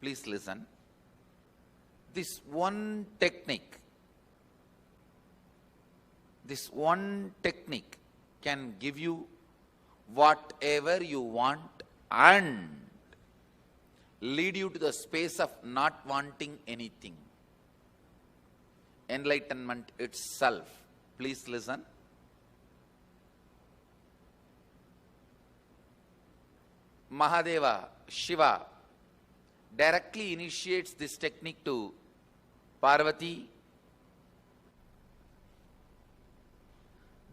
Please listen. This one technique can give you whatever you want and lead you to the space of not wanting anything. Enlightenment itself. Please listen. Mahadeva, Shiva, directly initiates this technique to Parvati.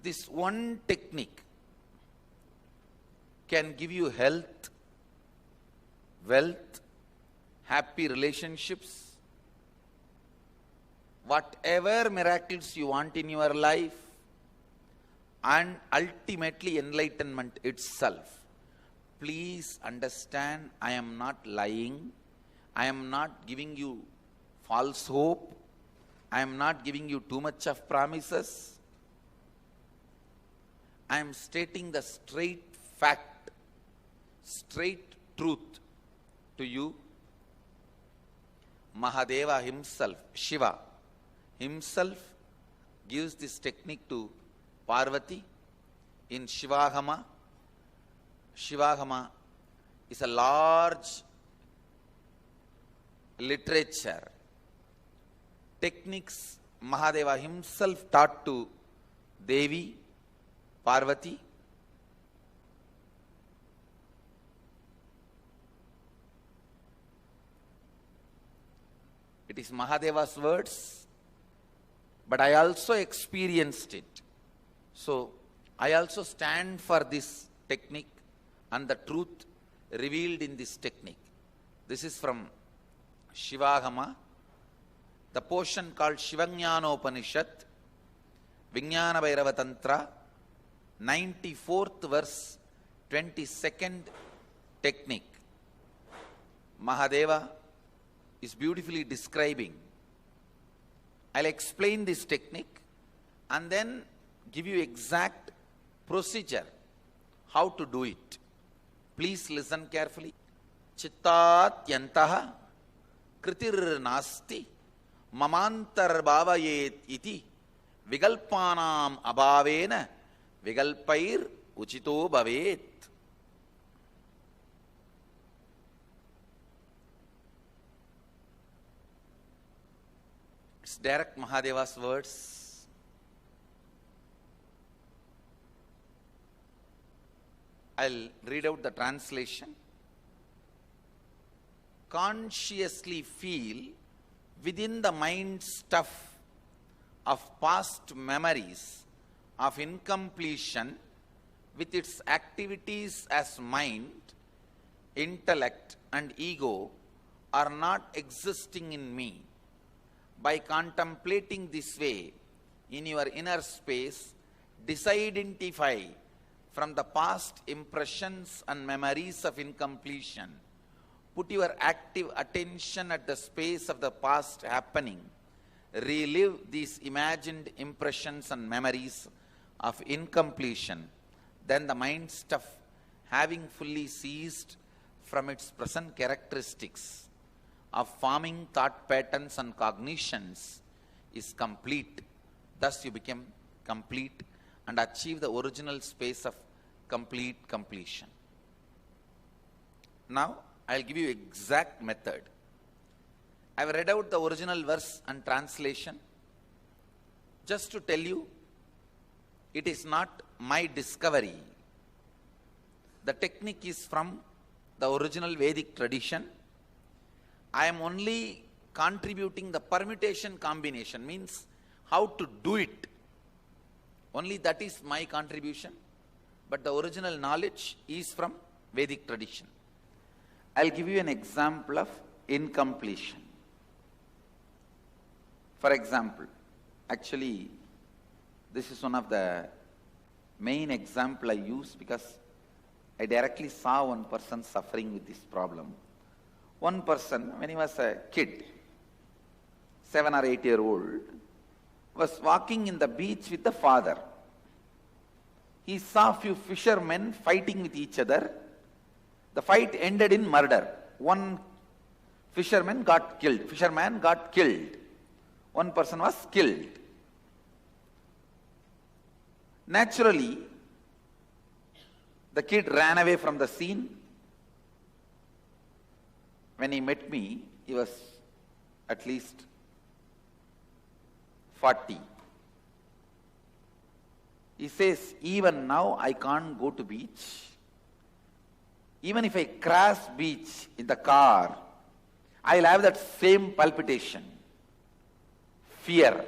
This one technique can give you health, wealth, happy relationships, whatever miracles you want in your life, and ultimately enlightenment itself. Please understand, I am not lying. I am not giving you false hope. I am not giving you too much of promises. I am stating the straight fact, straight truth to you. Mahadeva himself, Shiva himself, gives this technique to Parvati in Shivagama. Shivagama is a large literature. Techniques Mahadeva himself taught to Devi, Parvati. It is Mahadeva's words, but I also experienced it. So I also stand for this technique and the truth revealed in this technique. This is from Shivagama, the portion called Shivajnanopanishad, Vijnana Bhairava Tantra, 94th verse, 22nd technique. Mahadeva is beautifully describing. I'll explain this technique and then give you exact procedure, how to do it. Please listen carefully. Chittat yantaha kritir nasti mamantar bhavayet iti vigalpanam abhavena vigalpair uchito bhavet. It's direct Mahadeva's words. I'll read out the translation. Consciously feel within the mind stuff of past memories of incompletion with its activities as mind, intellect and ego are not existing in me. By contemplating this way in your inner space, disidentify from the past impressions and memories of incompletion. Put your active attention at the space of the past happening. Relive these imagined impressions and memories of incompletion. Then the mind stuff, having fully ceased from its present characteristics of forming thought patterns and cognitions, is complete. Thus you become complete and achieve the original space of complete completion. Now, I'll give you exact method. I've read out the original verse and translation just to tell you it is not my discovery. The technique is from the original Vedic tradition. I am only contributing the permutation combination, means how to do it. Only that is my contribution, but the original knowledge is from Vedic tradition. I'll give you an example of incompletion. For example, actually, this is one of the main example I use because I directly saw one person suffering with this problem. One person, when he was a kid, 7 or 8 year old, was walking in the beach with the father. He saw few fishermen fighting with each other. The fight ended in murder. One Fisherman got killed. One person was killed. Naturally, the kid ran away from the scene. When he met me, he was at least 40. He says, even now I can't go to beach. Even if I cross beach in the car, I'll have that same palpitation, fear,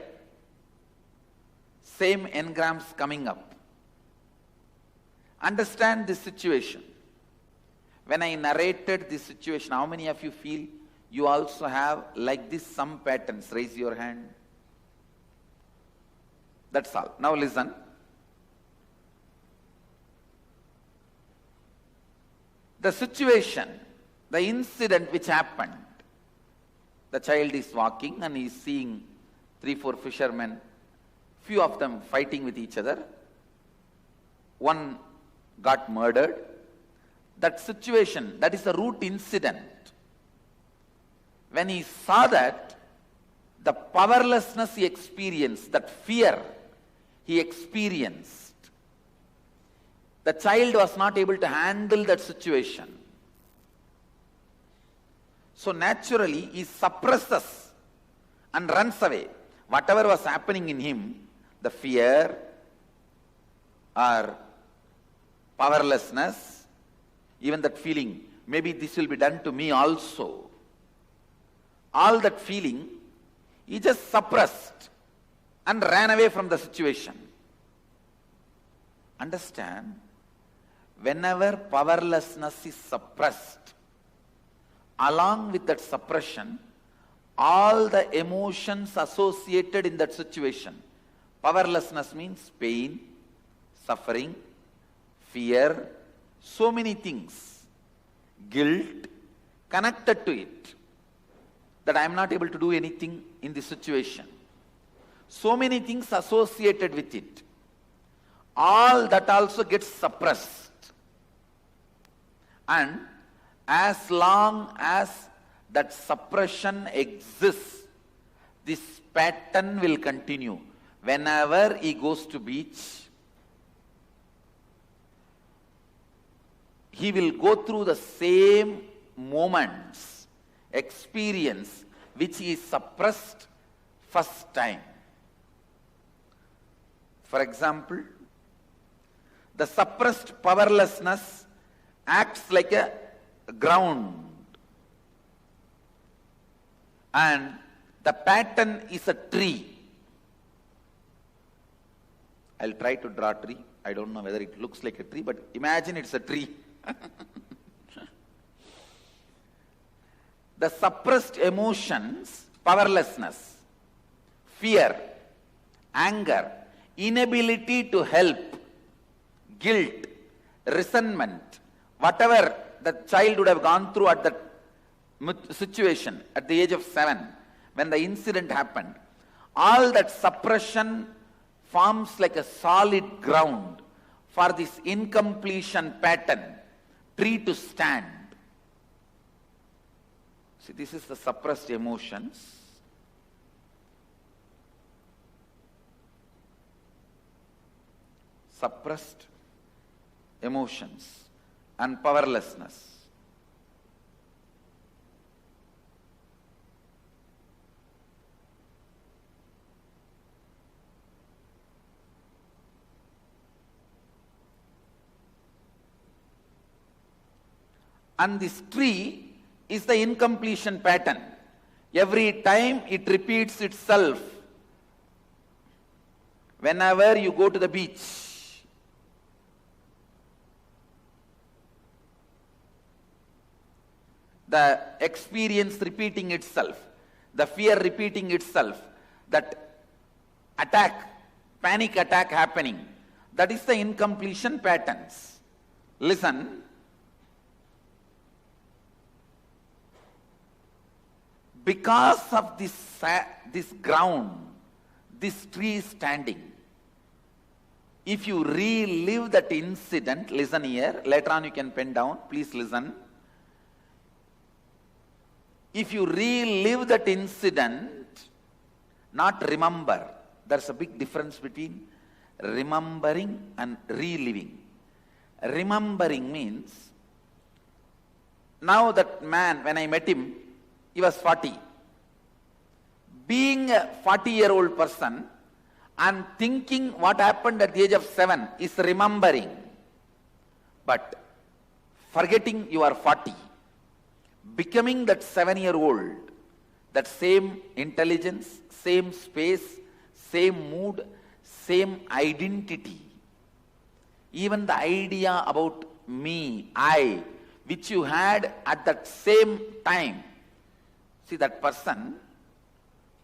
same engrams coming up. Understand this situation. When I narrated this situation, how many of you feel you also have like this some patterns? Raise your hand. That's all. Now listen. The situation, the incident which happened, the child is walking and he is seeing 3-4 fishermen, few of them fighting with each other. One got murdered. That situation, that is the root incident. When he saw that, the powerlessness he experienced, that fear he experienced, the child was not able to handle that situation. So naturally, he suppresses and runs away. Whatever was happening in him, the fear or powerlessness, even that feeling, maybe this will be done to me also. All that feeling, he just suppressed and ran away from the situation. Understand? Whenever powerlessness is suppressed, along with that suppression, all the emotions associated in that situation. Powerlessness means pain, suffering, fear, so many things, guilt connected to it, that I am not able to do anything in this situation. So many things associated with it. All that also gets suppressed. And as long as that suppression exists, this pattern will continue. Whenever he goes to beach, he will go through the same moments, experience, which he suppressed first time. For example, the suppressed powerlessness acts like a ground, and the pattern is a tree. I'll try to draw a tree. I don't know whether it looks like a tree, but imagine it's a tree. The suppressed emotions, powerlessness, fear, anger, inability to help, guilt, resentment, whatever the child would have gone through at that situation at the age of 7, when the incident happened, all that suppression forms like a solid ground for this incompletion pattern, tree to stand. See, this is the suppressed emotions. Suppressed emotions and powerlessness. And this tree is the incompletion pattern. Every time it repeats itself. Whenever you go to the beach, the experience repeating itself, the fear repeating itself, that attack, panic attack happening, that is the incompletion patterns. Listen. Because of this ground, this tree is standing. If you relive that incident, listen here, later on you can pen down, please listen. If you relive that incident, not remember, there's a big difference between remembering and reliving. Remembering means, now that man, when I met him, he was 40. Being a 40-year-old person and thinking what happened at the age of 7 is remembering. But forgetting you are 40, becoming that 7-year-old, that same intelligence, same space, same mood, same identity, even the idea about me, I, which you had at that same time. See, that person,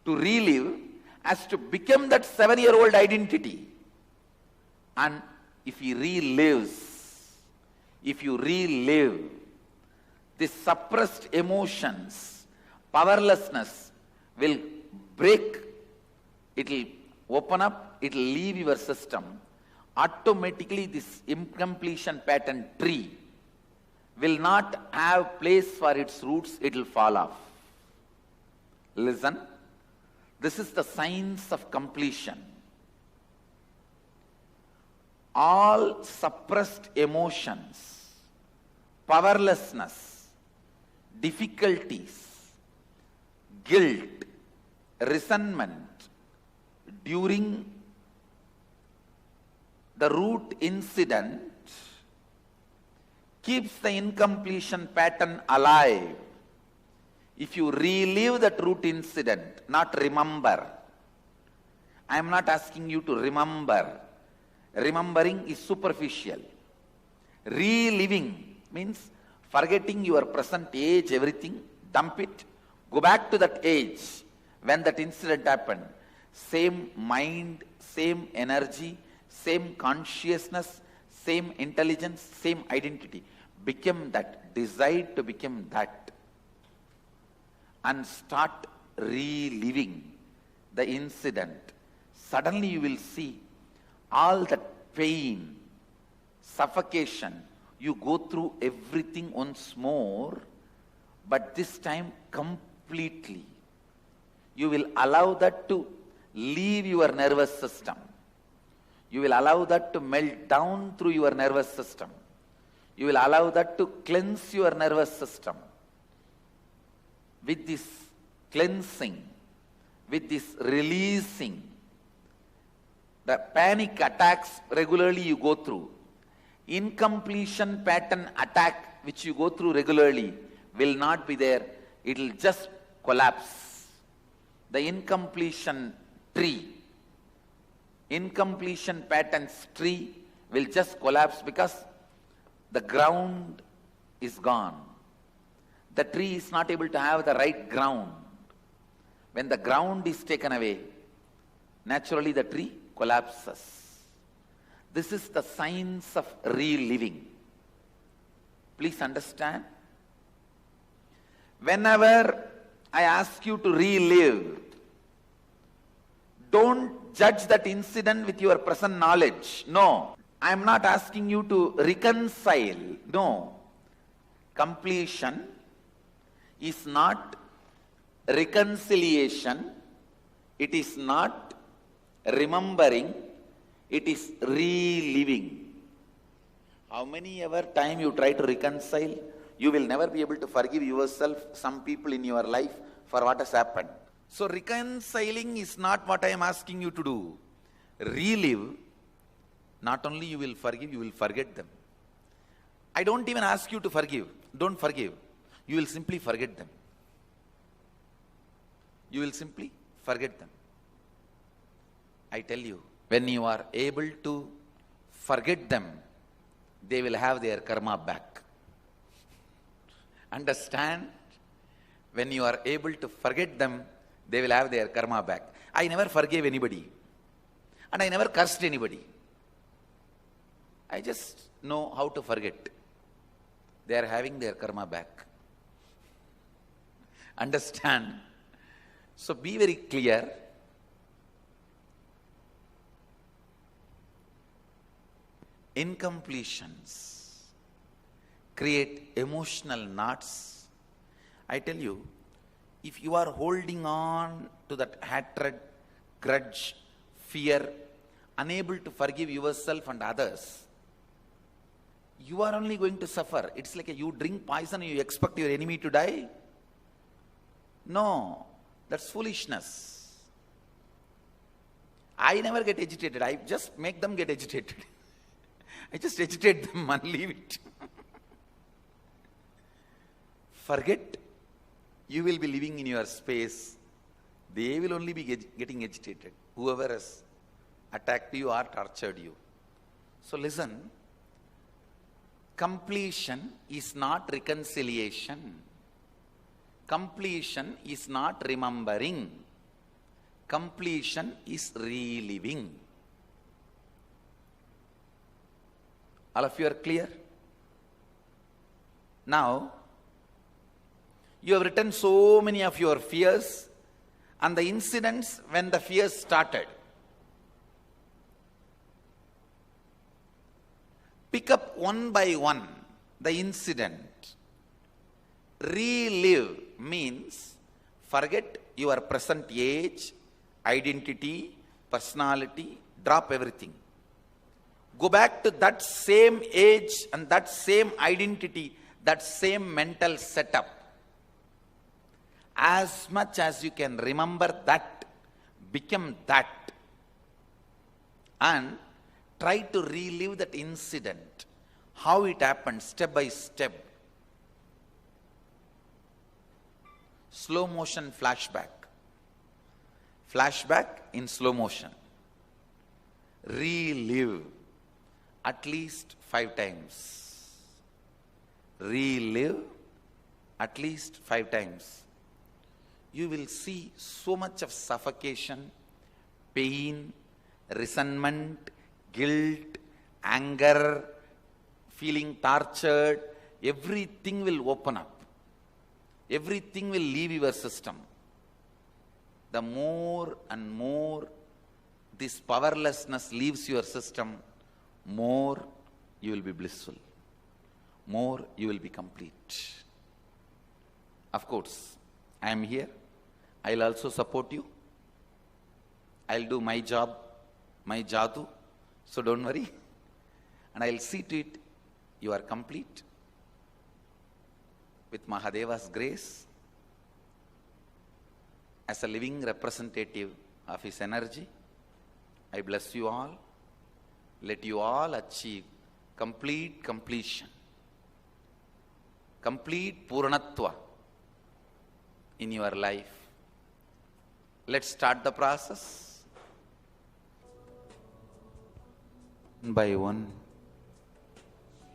to relive, has to become that 7-year-old identity. And if he relives, if you relive, the suppressed emotions, powerlessness will break, it will open up, it will leave your system. Automatically this incompletion pattern tree will not have place for its roots, it will fall off. Listen, this is the science of completion. All suppressed emotions, powerlessness, difficulties, guilt, resentment during the root incident keeps the incompletion pattern alive. If you relive that root incident, not remember. I am not asking you to remember. Remembering is superficial. Reliving means forgetting your present age, everything, dump it, go back to that age when that incident happened. Same mind, same energy, same consciousness, same intelligence, same identity. Become that, decide to become that. And start reliving the incident. Suddenly you will see all that pain, suffocation, you go through everything once more, but this time completely. You will allow that to leave your nervous system. You will allow that to melt down through your nervous system. You will allow that to cleanse your nervous system. With this cleansing, with this releasing, the panic attacks regularly you go through, incompletion pattern attack which you go through regularly will not be there. It will just collapse. The incompletion tree, incompletion patterns tree will just collapse because the ground is gone. The tree is not able to have the right ground. When the ground is taken away, naturally the tree collapses. This is the science of reliving. Please understand. Whenever I ask you to relive, don't judge that incident with your present knowledge. No. I am not asking you to reconcile. No. Completion is not reconciliation. It is not remembering. It is reliving. How many ever time you try to reconcile, you will never be able to forgive yourself, some people in your life for what has happened. So reconciling is not what I am asking you to do. Relive, not only you will forgive, you will forget them. I don't even ask you to forgive. Don't forgive. You will simply forget them. You will simply forget them. I tell you, when you are able to forget them, they will have their karma back. Understand? When you are able to forget them, they will have their karma back. I never forgave anybody. And I never cursed anybody. I just know how to forget. They are having their karma back. Understand? So be very clear. Incompletions create emotional knots. I tell you, if you are holding on to that hatred, grudge, fear, unable to forgive yourself and others, you are only going to suffer. It's like you drink poison and you expect your enemy to die. No, that's foolishness. I never get agitated. I just make them get agitated. I just agitate them and leave it. Forget, you will be living in your space. They will only be getting agitated. Whoever has attacked you or tortured you. So listen, completion is not reconciliation. Completion is not remembering. Completion is reliving. All of you are clear? Now, you have written so many of your fears and the incidents when the fears started. Pick up one by one the incident. Relive means forget your present age, identity, personality, drop everything. Go back to that same age and that same identity, that same mental setup. As much as you can remember that, become that. And try to relive that incident, how it happened, step by step. Slow motion flashback. Flashback in slow motion. Relive at least 5 times. Relive at least 5 times. You will see so much of suffocation, pain, resentment, guilt, anger, feeling tortured. Everything will open up. Everything will leave your system. The more and more this powerlessness leaves your system, more you will be blissful. More you will be complete. Of course, I am here. I will also support you. I will do my job, my jadoo. So don't worry. And I will see to it you are complete. With Mahadeva's grace, as a living representative of his energy, I bless you all. Let you all achieve complete completion, complete Purnatva in your life. Let's start the process. One by one,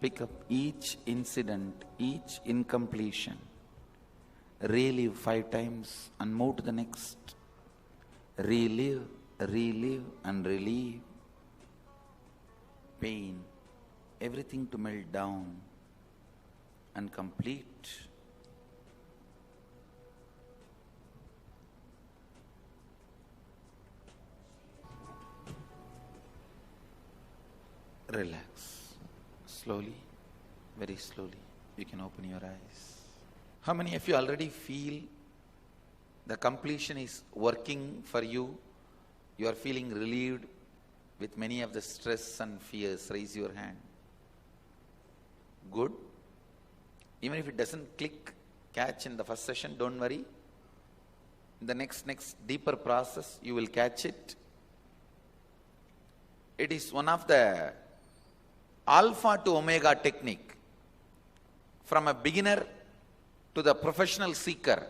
pick up each incident, each incompletion. Relive 5 times and move to the next. Relive, relive and relive. Pain, everything to melt down and complete. Relax. Slowly, very slowly, you can open your eyes. How many of you already feel the completion is working for you? You are feeling relieved with many of the stress and fears. Raise your hand. Good. Even if it doesn't click, catch in the first session, don't worry. In the next deeper process, you will catch it. It is one of the alpha to omega technique. From a beginner to the professional seeker,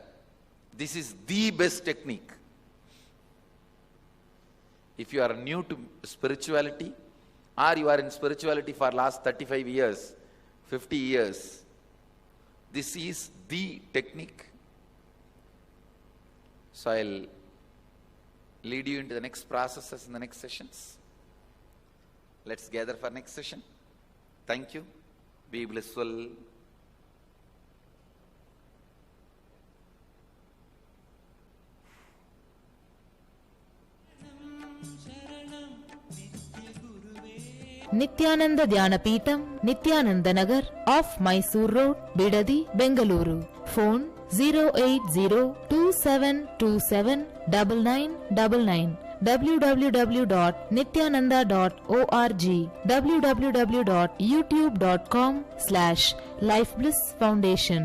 this is the best technique. If you are new to spirituality, or you are in spirituality for last 35 years, 50 years, this is the technique. So I'll lead you into the next processes in the next sessions. Let's gather for next session. Thank you. Be blissful. Nithyananda Dhyanapeetam, Nithyananda Nagar, off Mysore road, Bidadi, Bengaluru. Phone 08027279999, www.nityananda.org, www.youtube.com/lifeblissfoundation.